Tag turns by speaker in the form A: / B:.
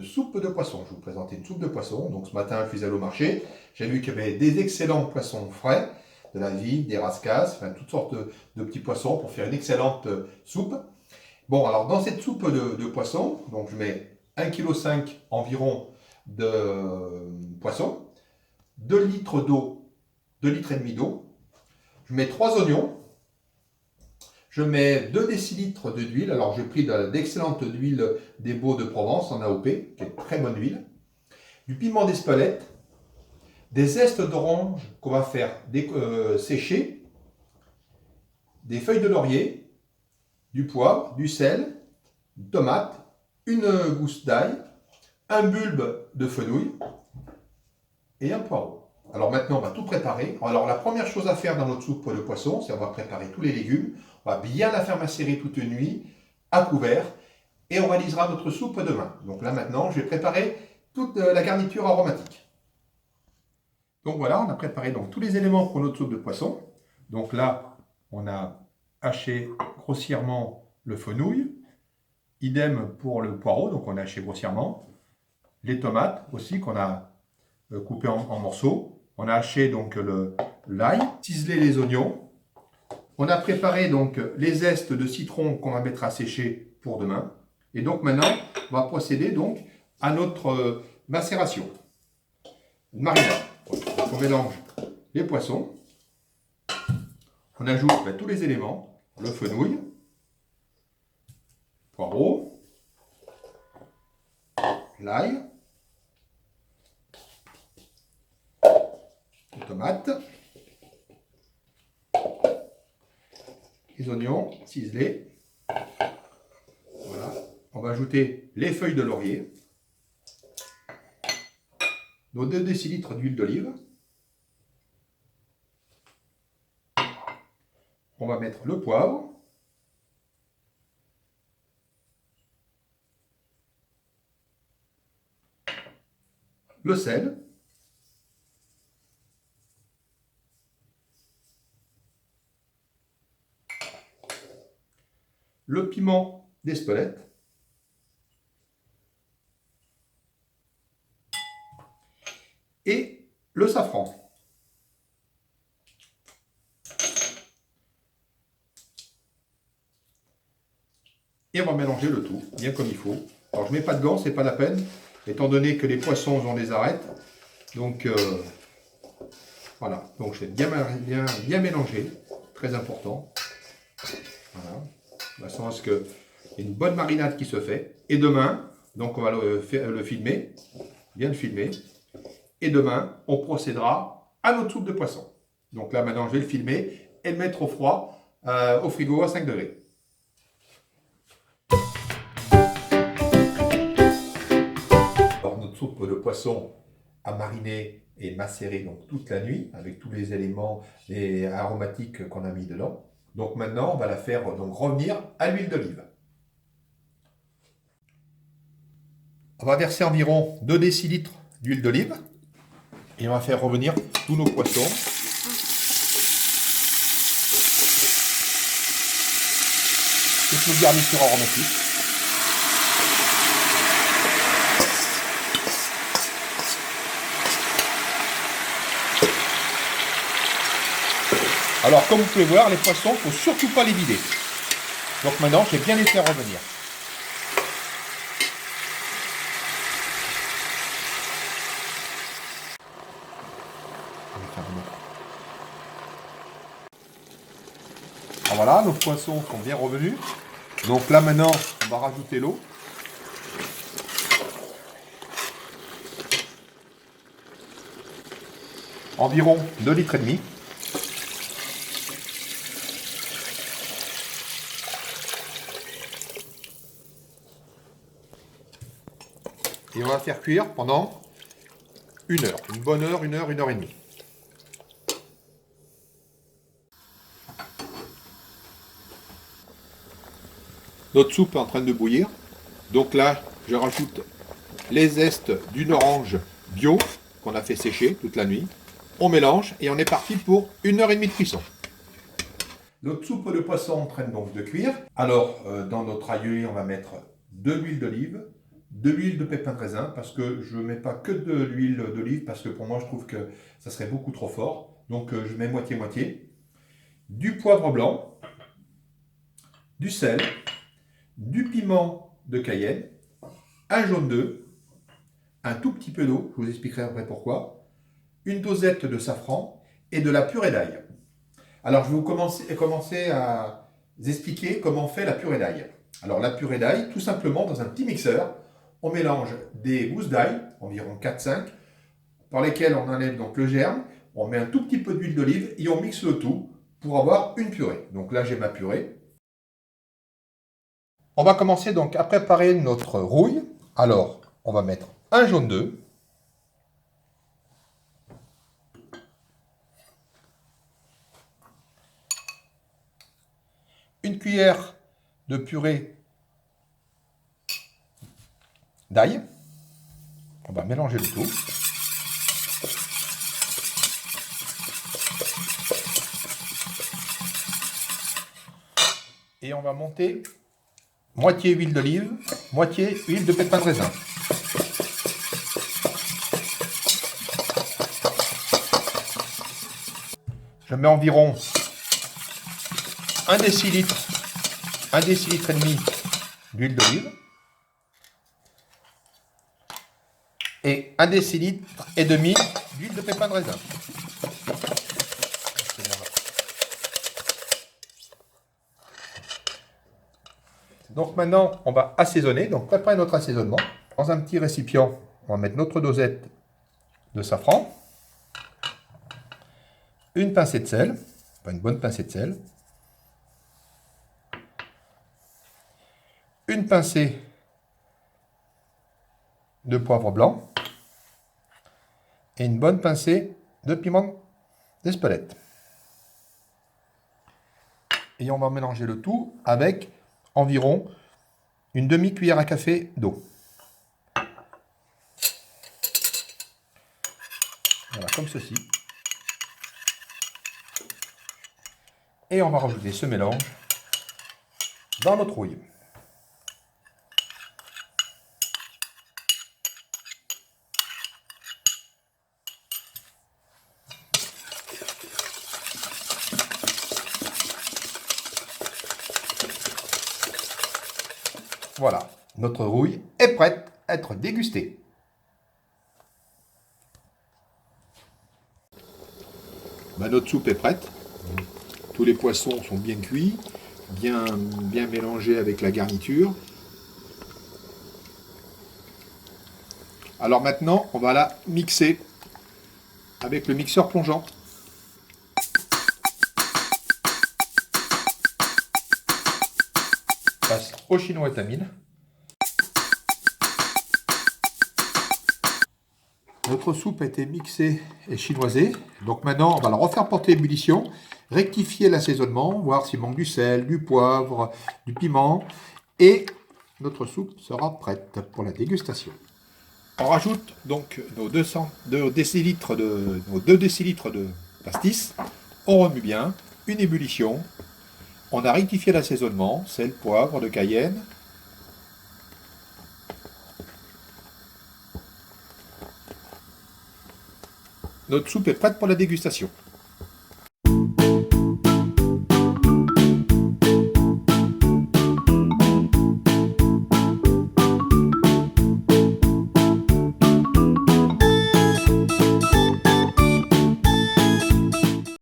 A: soupe de poisson. Je vais vous présenter une soupe de poisson. Donc ce matin, je suis allé au marché. J'ai vu qu'il y avait des excellents poissons frais, de la vide, des rascasses, enfin toutes sortes de petits poissons pour faire une excellente soupe. Bon, alors dans cette soupe de poisson, donc je mets 1,5 kg environ de poisson, 2 litres d'eau, 2 litres et demi d'eau. Je mets 3 oignons. Je mets 2 décilitres d'huile. Alors j'ai pris d'excellente huile des Baux de Provence en AOP, qui est très bonne huile. Du piment d'Espelette, des zestes d'orange qu'on va faire sécher, des feuilles de laurier, du poivre, du sel, une tomate, une gousse d'ail, un bulbe de fenouil et un poireau. Alors maintenant, on va tout préparer. Alors la première chose à faire dans notre soupe de poisson, c'est on va préparer tous les légumes. On va bien la faire macérer toute une nuit à couvert et on réalisera notre soupe demain. Donc là maintenant, je vais préparer toute la garniture aromatique. Donc voilà, on a préparé donc tous les éléments pour notre soupe de poisson. Donc là, on a haché grossièrement le fenouil. Idem pour le poireau, donc on a haché grossièrement. Les tomates aussi qu'on a coupées en morceaux. On a haché donc l'ail, ciselé les oignons. On a préparé donc les zestes de citron qu'on va mettre à sécher pour demain. Et donc maintenant, on va procéder donc à notre macération. Une marinade. Donc on mélange les poissons. On ajoute tous les éléments. Le fenouil, poireau, l'ail, les tomates, les oignons ciselés. Voilà. On va ajouter les feuilles de laurier, nos 2 décilitres d'huile d'olive. On va mettre le poivre, le sel, le piment d'Espelette, et le safran. Et on va mélanger le tout, bien comme il faut. Alors je ne mets pas de gants, c'est pas la peine, étant donné que les poissons ont des arêtes. Donc voilà, donc je vais bien mélanger, très important. Voilà, de façon à ce qu'il y ait une bonne marinade qui se fait. Et demain, donc on va le filmer, bien le filmer. Et demain, on procédera à notre soupe de poisson. Donc là maintenant, je vais le filmer et le mettre au froid, au frigo à 5 degrés. Alors notre soupe de poisson à mariner et macérer donc toute la nuit avec tous les éléments aromatiques qu'on a mis dedans. Donc maintenant, on va la faire donc revenir à l'huile d'olive. On va verser environ 2 décilitres d'huile d'olive et on va faire revenir tous nos poissons. Toutes nos garnitures aromatiques. Alors, comme vous pouvez voir, les poissons, il ne faut surtout pas les vider. Donc maintenant, je vais bien les faire revenir. Alors voilà, nos poissons sont bien revenus. Donc là maintenant, on va rajouter l'eau. Environ 2 litres et demi. Et on va faire cuire pendant 1 heure. Une bonne heure, 1 heure, 1 heure et demie. Notre soupe est en train de bouillir. Donc là, je rajoute les zestes d'une orange bio qu'on a fait sécher toute la nuit. On mélange et on est parti pour 1 heure et demie de cuisson. Notre soupe de poisson est en train donc de cuire. Alors, dans notre aïeul, on va mettre de l'huile d'olive, de l'huile de pépins de raisin, parce que je ne mets pas que de l'huile d'olive, parce que pour moi je trouve que ça serait beaucoup trop fort. Donc je mets moitié-moitié. Du poivre blanc, du sel, du piment de Cayenne, un jaune d'œuf, un tout petit peu d'eau, je vous expliquerai après pourquoi, une dosette de safran et de la purée d'ail. Alors je vais vous commencer à vous expliquer comment on fait la purée d'ail. Alors la purée d'ail, tout simplement dans un petit mixeur, on mélange des gousses d'ail, environ 4-5, par lesquelles on enlève donc le germe, on met un tout petit peu d'huile d'olive et on mixe le tout pour avoir une purée. Donc là j'ai ma purée. On va commencer donc à préparer notre rouille. Alors on va mettre un jaune d'œuf, une cuillère de purée d'ail. On va mélanger le tout. Et on va monter moitié huile d'olive, moitié huile de pépins de raisin. Je mets environ 1 décilitre, 1 décilitre et demi d'huile d'olive et 1 décilitre et demi d'huile de pépins de raisin. Donc maintenant, on va assaisonner. Donc préparer notre assaisonnement. Dans un petit récipient, on va mettre notre dosette de safran, une pincée de sel, enfin une bonne pincée de sel, une pincée de poivre blanc et une bonne pincée de piment d'Espelette. Et on va mélanger le tout avec environ une demi-cuillère à café d'eau. Voilà, comme ceci. Et on va rajouter ce mélange dans notre rouille. Voilà, notre rouille est prête à être dégustée. Notre soupe est prête. Tous les poissons sont bien cuits, bien mélangés avec la garniture. Alors maintenant, on va la mixer avec le mixeur plongeant. On passe au chinois étamine. Notre soupe a été mixée et chinoisée. Donc maintenant, on va la refaire porter ébullition, rectifier l'assaisonnement, voir s'il manque du sel, du poivre, du piment. Et notre soupe sera prête pour la dégustation. On rajoute donc nos 2 décilitres de pastis. On remue bien, une ébullition. On a rectifié l'assaisonnement, sel, poivre, de Cayenne. Notre soupe est prête pour la dégustation.